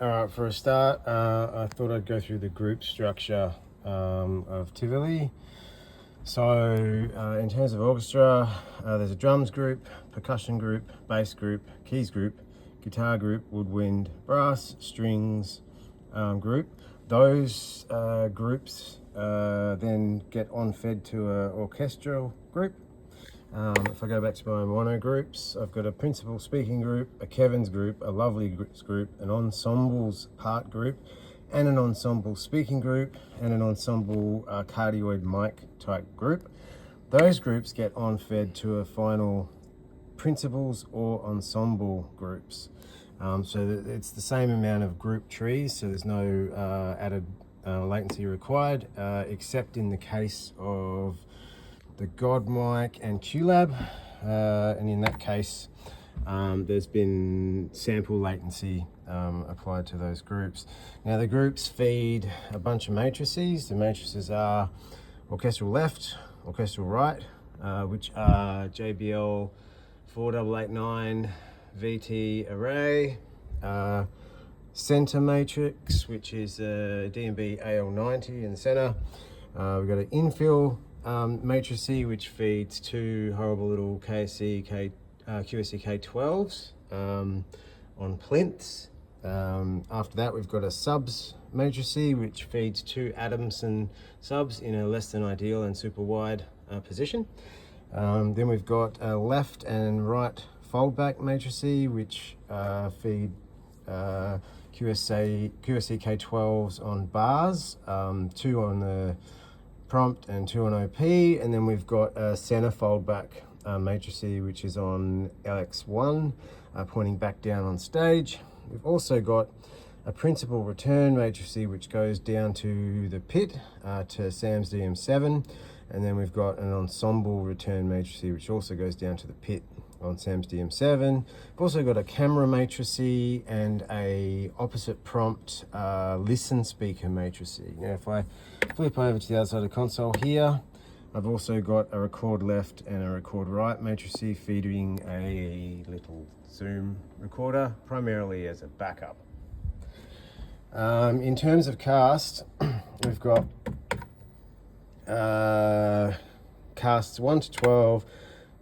All right, for a start, I thought I'd go through the group structure of Tivoli. So in terms of orchestra, there's a drums group, percussion group, bass group, keys group, guitar group, woodwind, brass, strings group. Those groups then get on-fed to an orchestral group. If I go back to my mono groups, I've got a principal speaking group, a Kevin's group, a Lovely group, an ensembles part group, and an ensemble speaking group, and an ensemble cardioid mic type group. Those groups get on-fed to a final principals or ensemble groups. So it's the same amount of group trees, so there's no added latency required, except in the case of the God mic and QLab, and in that case there's been sample latency applied to those groups. Now the groups feed a bunch of matrices. The matrices are orchestral left, orchestral right, which are JBL 4889 VT array, center matrix, which is a D&B AL90 in the center. We've got an infill matrice, which feeds two horrible little QSC K12s on plinths. After that, we've got a subs matrice, which feeds two Adamson subs in a less than ideal and super wide position. Then we've got a left and right foldback matrice, which feed QSC K12s on bars, two on the prompt and two on OP, and then we've got a center foldback matrice, which is on LX1, pointing back down on stage. We've also got a principal return matrice, which goes down to the pit, to Sam's DM7, and then we've got an ensemble return matrice, which also goes down to the pit on Sam's DM7. We've also got a camera matrice and a opposite prompt listen speaker matrice. Now if I flip over to the other side of the console here, I've also got a record left and a record right matrice feeding a little Zoom recorder, primarily as a backup. In terms of cast, we've got casts 1 to 12,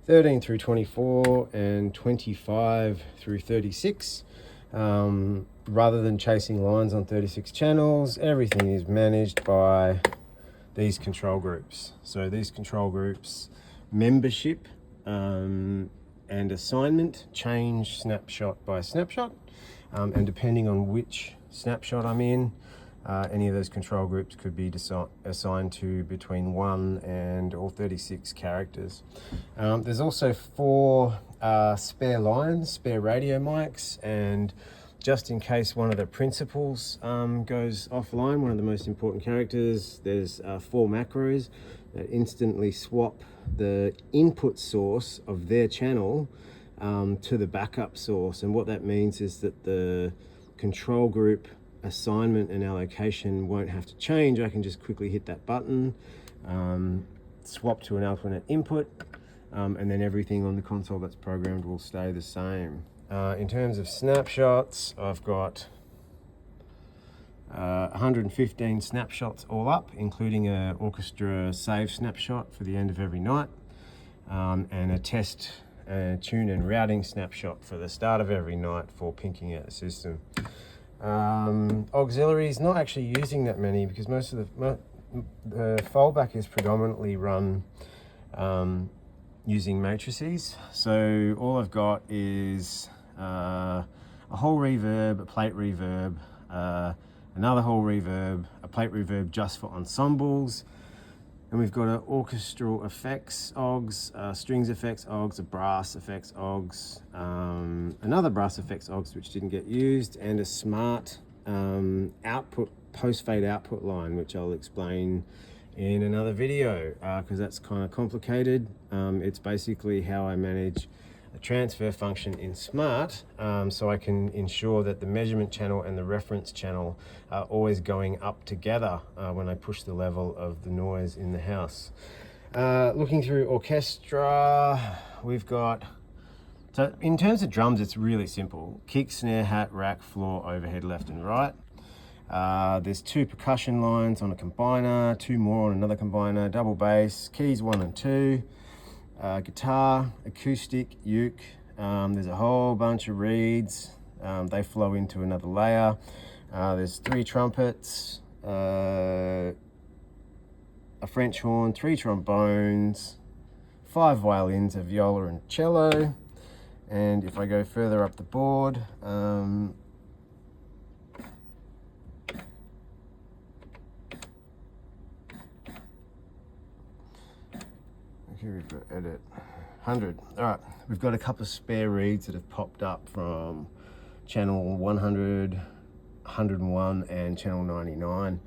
13 through 24, and 25 through 36. Rather than chasing lines on 36 channels, everything is managed by these control groups. So these control groups, membership and assignment, change snapshot by snapshot, and depending on which snapshot I'm in, any of those control groups could be assigned to between 1 and all 36 characters. There's also 4 spare lines, spare radio mics, and just in case one of the principals goes offline, one of the most important characters, there's 4 macros that instantly swap the input source of their channel to the backup source. And what that means is that the control group assignment and allocation won't have to change. I can just quickly hit that button, swap to an alternate input, and then everything on the console that's programmed will stay the same. In terms of snapshots, I've got 115 snapshots all up, including an orchestra save snapshot for the end of every night, and a test tune and routing snapshot for the start of every night for pinking out the system. Auxiliaries, not actually using that many, because most of the fallback is predominantly run using matrices. So all I've got is a whole reverb, a plate reverb, another whole reverb, a plate reverb just for ensembles, and we've got an orchestral effects OGS, strings effects OGS, a brass effects OGS, another brass effects OGS which didn't get used, and a smart output, post-fade output line, which I'll explain in another video because that's kind of complicated. It's basically how I manage a transfer function in Smart, so I can ensure that the measurement channel and the reference channel are always going up together when I push the level of the noise in the house. Looking through orchestra, we've got So in terms of drums, it's really simple. Kick, snare, hat, rack, floor, overhead, left and right. There's 2 percussion lines on a combiner, 2 more on another combiner, double bass, keys 1 and 2, guitar, acoustic, uke. There's a whole bunch of reeds. They flow into another layer. There's 3 trumpets, a French horn, 3 trombones, 5 violins, a viola and cello. And if I go further up the board, here we've got edit 100. All right, we've got a couple of spare reeds that have popped up from channel 100, 101 and channel 99.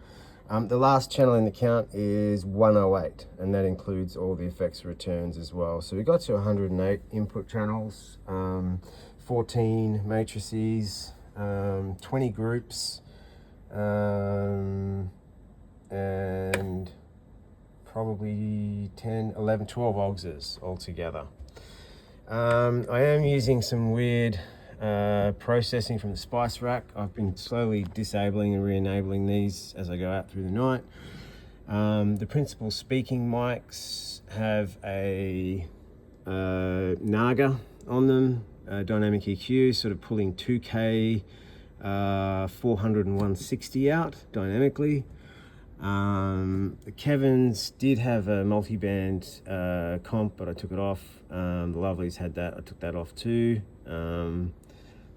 The last channel in the count is 108, and that includes all the effects returns as well. So we got to 108 input channels, 14 matrices, 20 groups, and probably 10, 11, 12 auxes altogether. I am using some weird processing from the Spice Rack. I've been slowly disabling and re-enabling these as I go out through the night. The principal speaking mics have a Naga on them, dynamic EQ, sort of pulling 2K 400 and 160 out dynamically. The Kevins did have a multi-band comp, but I took it off. The Lovelies had that, I took that off too.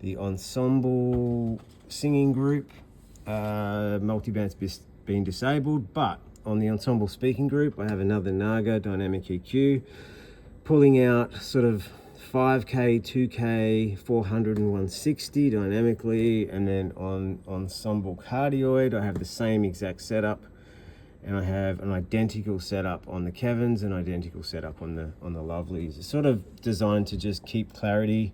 The ensemble singing group, multi-band's been disabled, but on the ensemble speaking group, I have another Naga dynamic EQ, pulling out sort of 5K, 2K, 400 and 160 dynamically, and then on ensemble cardioid, I have the same exact setup, and I have an identical setup on the Kevins and identical setup on the Lovelies. It's sort of designed to just keep clarity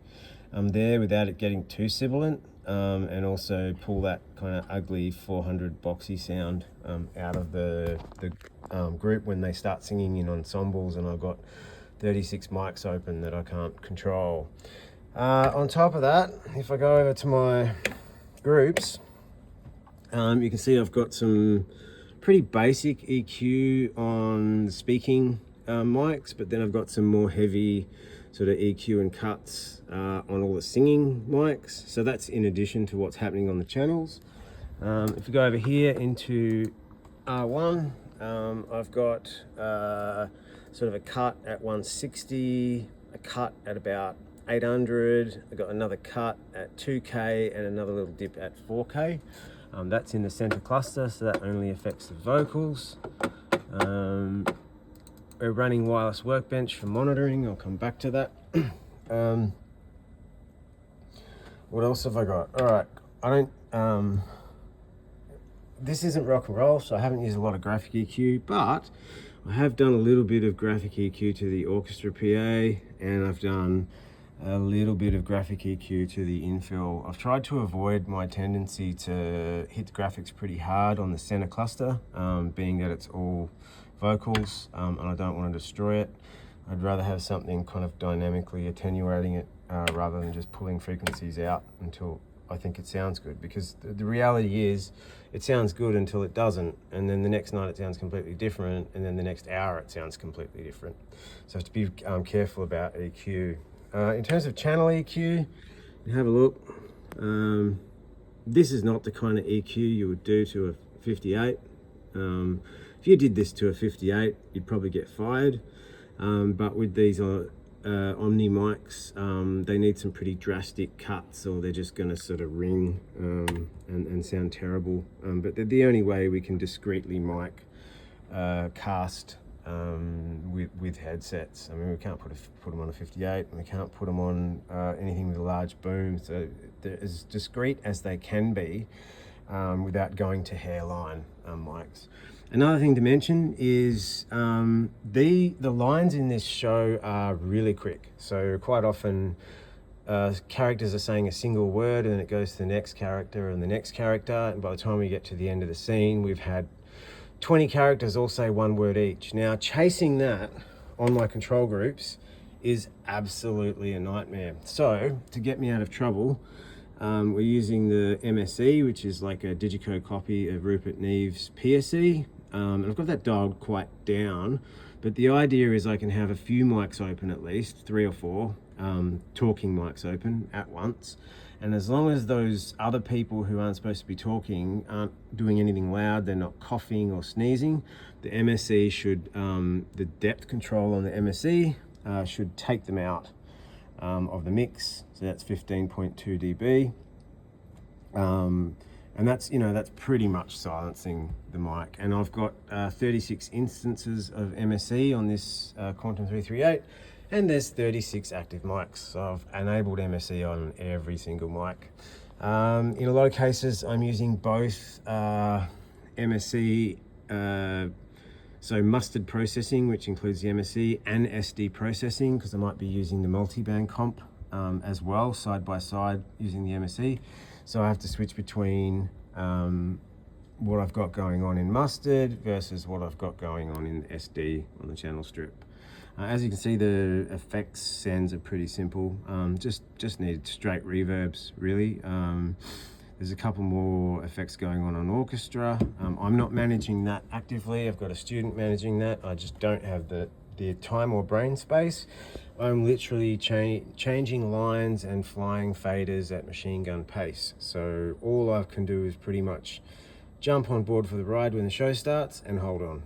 there without it getting too sibilant, and also pull that kind of ugly 400 boxy sound out of the group when they start singing in ensembles, and I've got 36 mics open that I can't control. On top of that, if I go over to my groups, you can see I've got some pretty basic EQ on the speaking mics, but then I've got some more heavy sort of EQ and cuts on all the singing mics. So that's in addition to what's happening on the channels. If you go over here into R1, I've got sort of a cut at 160, a cut at about 800. I've got another cut at 2K and another little dip at 4K. That's in the center cluster, so that only affects the vocals. We're running wireless workbench for monitoring. I'll come back to that. What else have I got? All right, I don't. This isn't rock and roll, so I haven't used a lot of graphic EQ, but I have done a little bit of graphic EQ to the orchestra PA, and I've done a little bit of graphic EQ to the infill. I've tried to avoid my tendency to hit the graphics pretty hard on the center cluster, being that it's all vocals, and I don't want to destroy it. I'd rather have something kind of dynamically attenuating it rather than just pulling frequencies out until I think it sounds good, because the reality is it sounds good until it doesn't, and then the next night it sounds completely different, and then the next hour it sounds completely different. So I have to be careful about EQ. In terms of channel EQ, have a look. This is not the kind of EQ you would do to a 58. If you did this to a 58, you'd probably get fired. But with these Omni mics, they need some pretty drastic cuts, or they're just going to sort of ring and sound terrible. But they're the only way we can discreetly mic cast with headsets. I mean, we can't put them on a 58, and we can't put them on anything with a large boom. So they're as discreet as they can be without going to hairline mics. Another thing to mention is the lines in this show are really quick. So quite often characters are saying a single word, and then it goes to the next character and the next character, and by the time we get to the end of the scene, we've had 20 characters all say one word each. Now, chasing that on my control groups is absolutely a nightmare. So to get me out of trouble, we're using the MSE, which is like a Digico copy of Rupert Neve's PSE. And I've got that dialed quite down, but the idea is I can have a few mics open, at least 3 or 4 talking mics open at once. And as long as those other people who aren't supposed to be talking aren't doing anything loud, they're not coughing or sneezing, the MSE should, the depth control on the MSE should take them out of the mix. So that's 15.2 dB. And that's, you know, that's pretty much silencing the mic. And I've got 36 instances of MSE on this Quantum 338, and there's 36 active mics. So I've enabled MSE on every single mic. In a lot of cases, I'm using both MSE, so mustard processing, which includes the MSE, and SD processing, because I might be using the multiband comp as well, side by side, using the MSE. So I have to switch between what I've got going on in mustard versus what I've got going on in SD on the channel strip. As you can see, the effects sends are pretty simple. Just need straight reverbs, really. There's a couple more effects going on orchestra. I'm not managing that actively. I've got a student managing that. I just don't have the time or brain space. I'm literally changing lines and flying faders at machine gun pace. So all I can do is pretty much jump on board for the ride when the show starts and hold on.